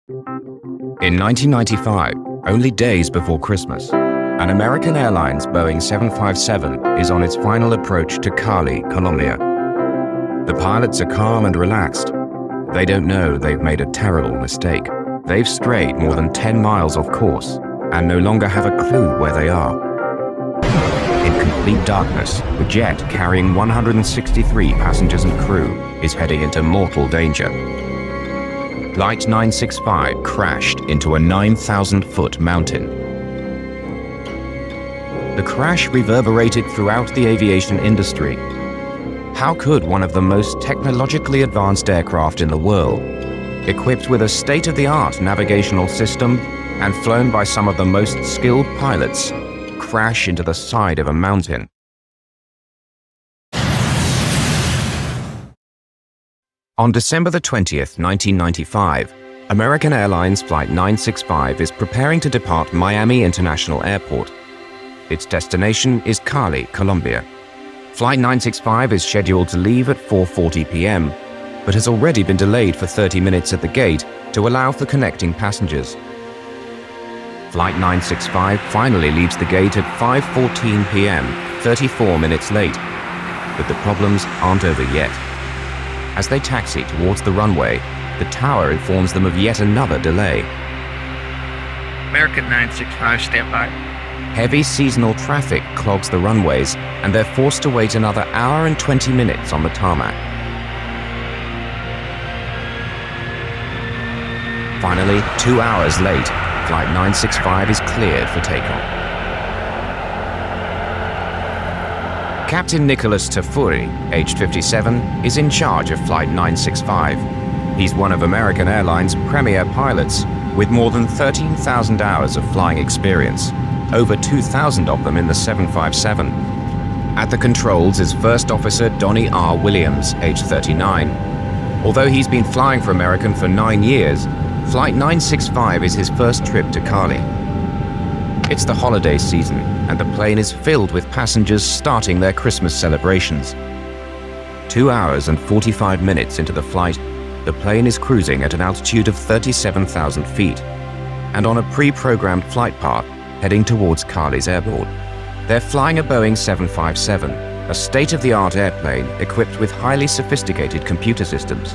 In 1995, only days before Christmas, an American Airlines Boeing 757 is on its final approach to Cali, Colombia. The pilots are calm and relaxed. They don't know they've made a terrible mistake. They've strayed more than 10 miles off course and no longer have a clue where they are. In complete darkness, the jet carrying 163 passengers and crew is heading into mortal danger. Flight 965 crashed into a 9,000-foot mountain. The crash reverberated throughout the aviation industry. How could one of the most technologically advanced aircraft in the world, equipped with a state-of-the-art navigational system and flown by some of the most skilled pilots, crash into the side of a mountain? On December the 20th, 1995, American Airlines Flight 965 is preparing to depart Miami International Airport. Its destination is Cali, Colombia. Flight 965 is scheduled to leave at 4:40 p.m., but has already been delayed for 30 minutes at the gate to allow for connecting passengers. Flight 965 finally leaves the gate at 5:14 p.m., 34 minutes late. But the problems aren't over yet. As they taxi towards the runway, the tower informs them of yet another delay. American 965, stand by. Heavy seasonal traffic clogs the runways, and they're forced to wait another hour and 20 minutes on the tarmac. Finally, 2 hours late, Flight 965 is cleared for takeoff. Captain Nicholas Tafuri, aged 57, is in charge of Flight 965. He's one of American Airlines' premier pilots, with more than 13,000 hours of flying experience, over 2,000 of them in the 757. At the controls is First Officer Donnie R. Williams, aged 39. Although he's been flying for American for 9 years, Flight 965 is his first trip to Cali. It's the holiday season, and the plane is filled with passengers starting their Christmas celebrations. 2 hours and 45 minutes into the flight, the plane is cruising at an altitude of 37,000 feet, and on a pre-programmed flight path heading towards Cali's airport. They're flying a Boeing 757, a state-of-the-art airplane equipped with highly sophisticated computer systems.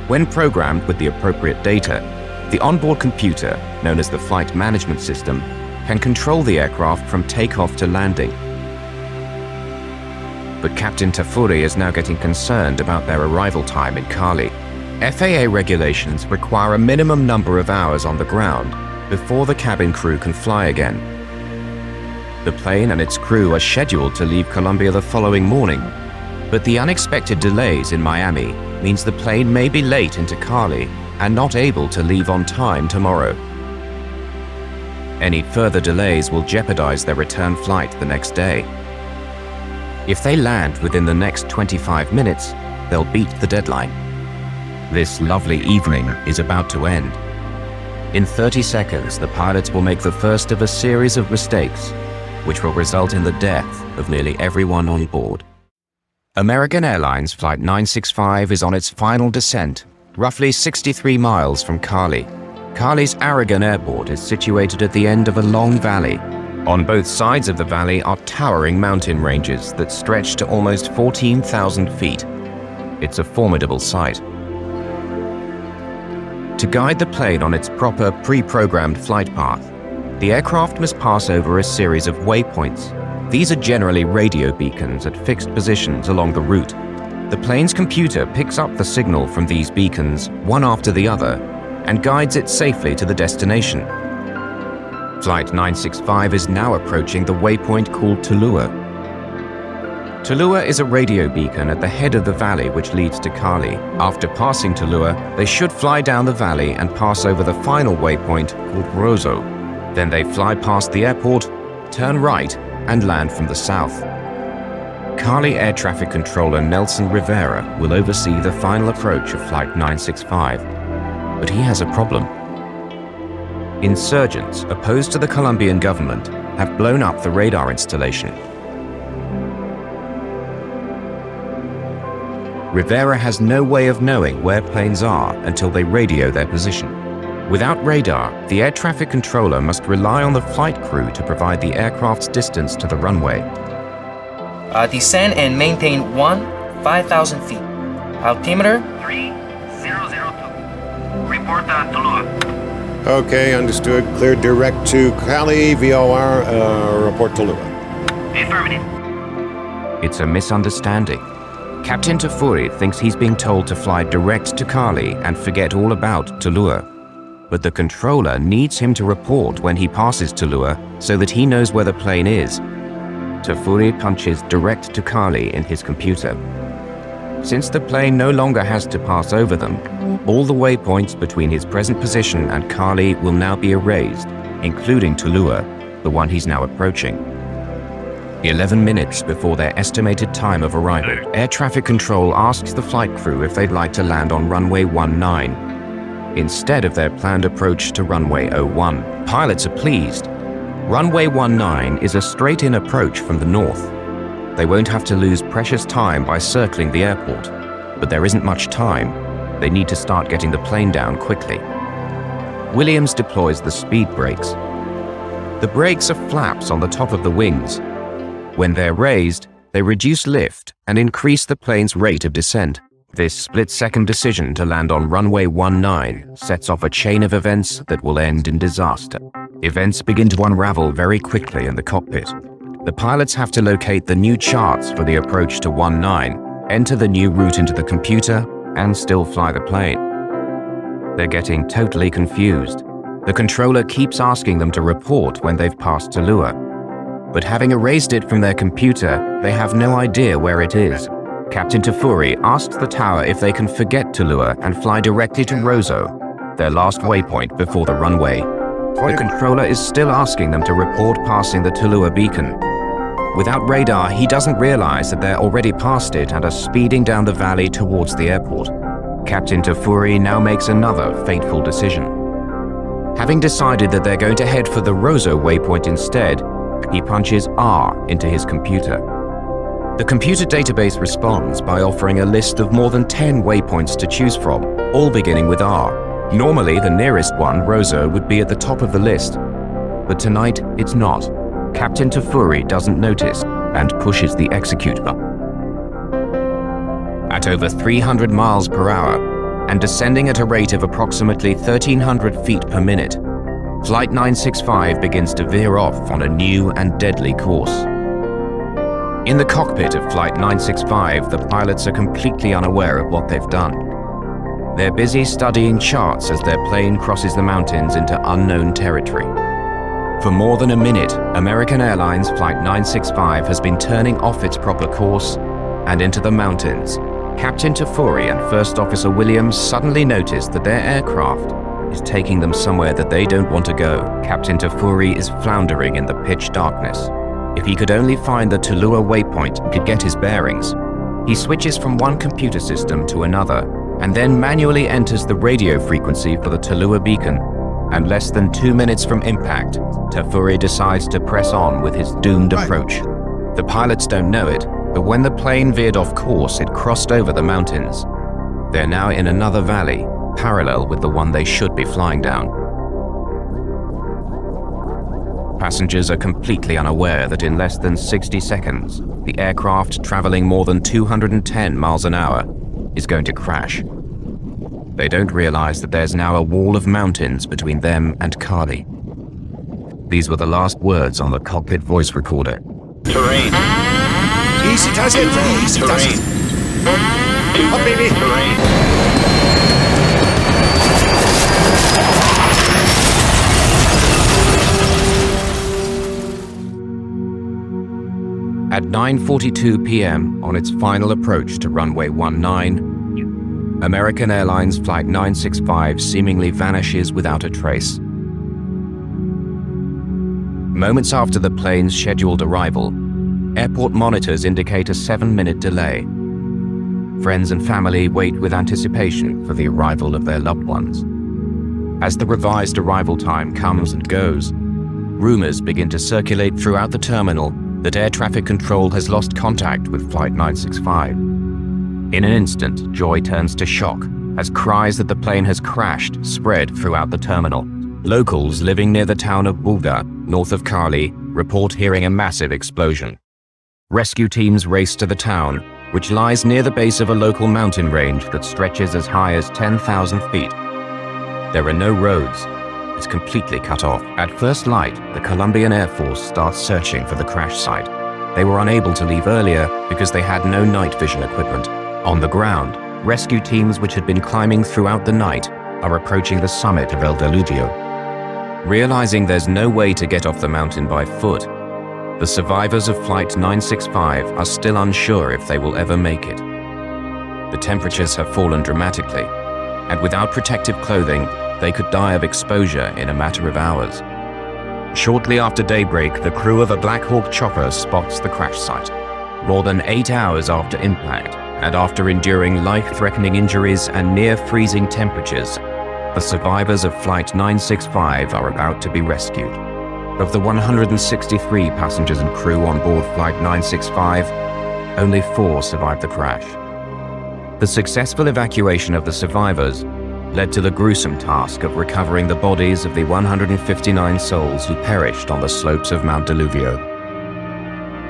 When programmed with the appropriate data, the onboard computer, known as the flight management system, can control the aircraft from takeoff to landing. But Captain Tafuri is now getting concerned about their arrival time in Cali. FAA regulations require a minimum number of hours on the ground before the cabin crew can fly again. The plane and its crew are scheduled to leave Colombia the following morning, but the unexpected delays in Miami means the plane may be late into Cali and not able to leave on time tomorrow. Any further delays will jeopardize their return flight the next day. If they land within the next 25 minutes, they'll beat the deadline. This lovely evening is about to end. In 30 seconds, the pilots will make the first of a series of mistakes, which will result in the death of nearly everyone on board. American Airlines Flight 965 is on its final descent, roughly 63 miles from Cali. Cali's Aragon Airport is situated at the end of a long valley. On both sides of the valley are towering mountain ranges that stretch to almost 14,000 feet. It's a formidable sight. To guide the plane on its proper pre-programmed flight path, the aircraft must pass over a series of waypoints. These are generally radio beacons at fixed positions along the route. The plane's computer picks up the signal from these beacons, one after the other, and guides it safely to the destination. Flight 965 is now approaching the waypoint called Tulua. Tulua is a radio beacon at the head of the valley which leads to Cali. After passing Tulua, they should fly down the valley and pass over the final waypoint called Rosso. Then they fly past the airport, turn right, and land from the south. Cali Air Traffic Controller Nelson Rivera will oversee the final approach of Flight 965. But he has a problem. Insurgents opposed to the Colombian government have blown up the radar installation. Rivera has no way of knowing where planes are until they radio their position. Without radar, the air traffic controller must rely on the flight crew to provide the aircraft's distance to the runway. Descend and maintain 5,000 feet. Altimeter 3002. Report Tulua. Okay, understood. Cleared direct to Cali, VOR, report Tulua. Affirmative. It's a misunderstanding. Captain Tafuri thinks he's being told to fly direct to Cali and forget all about Tulua. But the controller needs him to report when he passes Tulua so that he knows where the plane is. Tafuri punches direct to Cali in his computer. Since the plane no longer has to pass over them, all the waypoints between his present position and Cali will now be erased, including Tulua, the one he's now approaching. 11 minutes before their estimated time of arrival, air traffic control asks the flight crew if they'd like to land on runway 19, instead of their planned approach to runway 01. Pilots are pleased. Runway 19 is a straight-in approach from the north. They won't have to lose precious time by circling the airport, but there isn't much time. They need to start getting the plane down quickly. Williams deploys the speed brakes. The brakes are flaps on the top of the wings. When they're raised, they reduce lift and increase the plane's rate of descent. This split-second decision to land on runway 19 sets off a chain of events that will end in disaster. Events begin to unravel very quickly in the cockpit. The pilots have to locate the new charts for the approach to 19, enter the new route into the computer, and still fly the plane. They're getting totally confused. The controller keeps asking them to report when they've passed Tulua. But having erased it from their computer, they have no idea where it is. Captain Tafuri asks the tower if they can forget Tulua and fly directly to Roseau, their last waypoint before the runway. The controller is still asking them to report passing the Tulua beacon. Without radar, he doesn't realize that they're already past it and are speeding down the valley towards the airport. Captain Tafuri now makes another fateful decision. Having decided that they're going to head for the Roseau waypoint instead, he punches R into his computer. The computer database responds by offering a list of more than 10 waypoints to choose from, all beginning with R. Normally, the nearest one, Roseau, would be at the top of the list. But tonight, it's not. Captain Tafuri doesn't notice and pushes the execute button. At over 300 miles per hour and descending at a rate of approximately 1,300 feet per minute, Flight 965 begins to veer off on a new and deadly course. In the cockpit of Flight 965, the pilots are completely unaware of what they've done. They're busy studying charts as their plane crosses the mountains into unknown territory. For more than a minute, American Airlines Flight 965 has been turning off its proper course and into the mountains. Captain Tafuri and First Officer Williams suddenly notice that their aircraft is taking them somewhere that they don't want to go. Captain Tafuri is floundering in the pitch darkness. If he could only find the Tulua waypoint and could get his bearings. He switches from one computer system to another and then manually enters the radio frequency for the Tulua beacon. And less than 2 minutes from impact, Tafuri decides to press on with his doomed approach. The pilots don't know it, but when the plane veered off course, it crossed over the mountains. They're now in another valley, parallel with the one they should be flying down. Passengers are completely unaware that in less than 60 seconds, the aircraft traveling more than 210 miles an hour is going to crash. They don't realize that there's now a wall of mountains between them and Cali. These were the last words on the cockpit voice recorder. Terrain. Easy does it, easy does it. Up, baby. Terrain. At 9:42 p.m. on its final approach to runway 19, American Airlines Flight 965 seemingly vanishes without a trace. Moments after the plane's scheduled arrival, airport monitors indicate a 7-minute delay. Friends and family wait with anticipation for the arrival of their loved ones. As the revised arrival time comes and goes, rumors begin to circulate throughout the terminal that air traffic control has lost contact with Flight 965. In an instant, joy turns to shock as cries that the plane has crashed spread throughout the terminal. Locals living near the town of Bulda, north of Cali, report hearing a massive explosion. Rescue teams race to the town, which lies near the base of a local mountain range that stretches as high as 10,000 feet. There are no roads. It's completely cut off. At first light, the Colombian Air Force starts searching for the crash site. They were unable to leave earlier because they had no night vision equipment. On the ground, rescue teams which had been climbing throughout the night are approaching the summit of El Diluvio. Realizing there's no way to get off the mountain by foot, the survivors of Flight 965 are still unsure if they will ever make it. The temperatures have fallen dramatically, and without protective clothing, they could die of exposure in a matter of hours. Shortly after daybreak, the crew of a Black Hawk chopper spots the crash site. More than 8 hours after impact, and after enduring life-threatening injuries and near-freezing temperatures, the survivors of Flight 965 are about to be rescued. Of the 163 passengers and crew on board Flight 965, only 4 survived the crash. The successful evacuation of the survivors led to the gruesome task of recovering the bodies of the 159 souls who perished on the slopes of Mount Diluvio.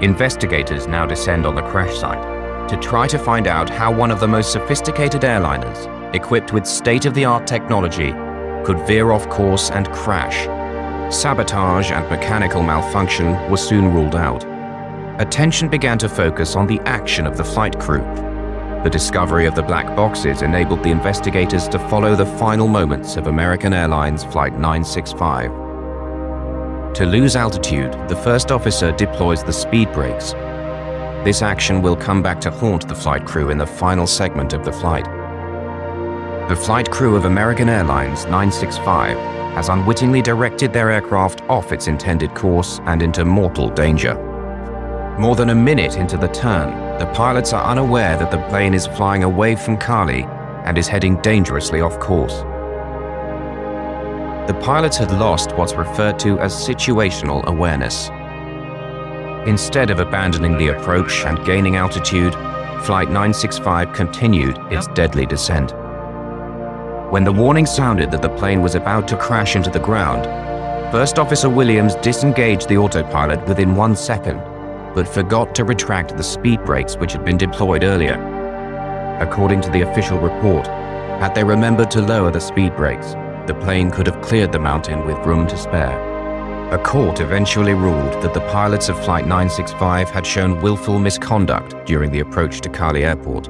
Investigators now descend on the crash site to try to find out how one of the most sophisticated airliners, equipped with state-of-the-art technology, could veer off course and crash. Sabotage and mechanical malfunction were soon ruled out. Attention began to focus on the action of the flight crew. The discovery of the black boxes enabled the investigators to follow the final moments of American Airlines Flight 965. To lose altitude, the first officer deploys the speed brakes. This action will come back to haunt the flight crew in the final segment of the flight. The flight crew of American Airlines 965 has unwittingly directed their aircraft off its intended course and into mortal danger. More than a minute into the turn, the pilots are unaware that the plane is flying away from Cali and is heading dangerously off course. The pilots had lost what's referred to as situational awareness. Instead of abandoning the approach and gaining altitude, Flight 965 continued its deadly descent. When the warning sounded that the plane was about to crash into the ground, First Officer Williams disengaged the autopilot within 1 second, but forgot to retract the speed brakes which had been deployed earlier. According to the official report, had they remembered to lower the speed brakes, the plane could have cleared the mountain with room to spare. A court eventually ruled that the pilots of Flight 965 had shown willful misconduct during the approach to Cali Airport.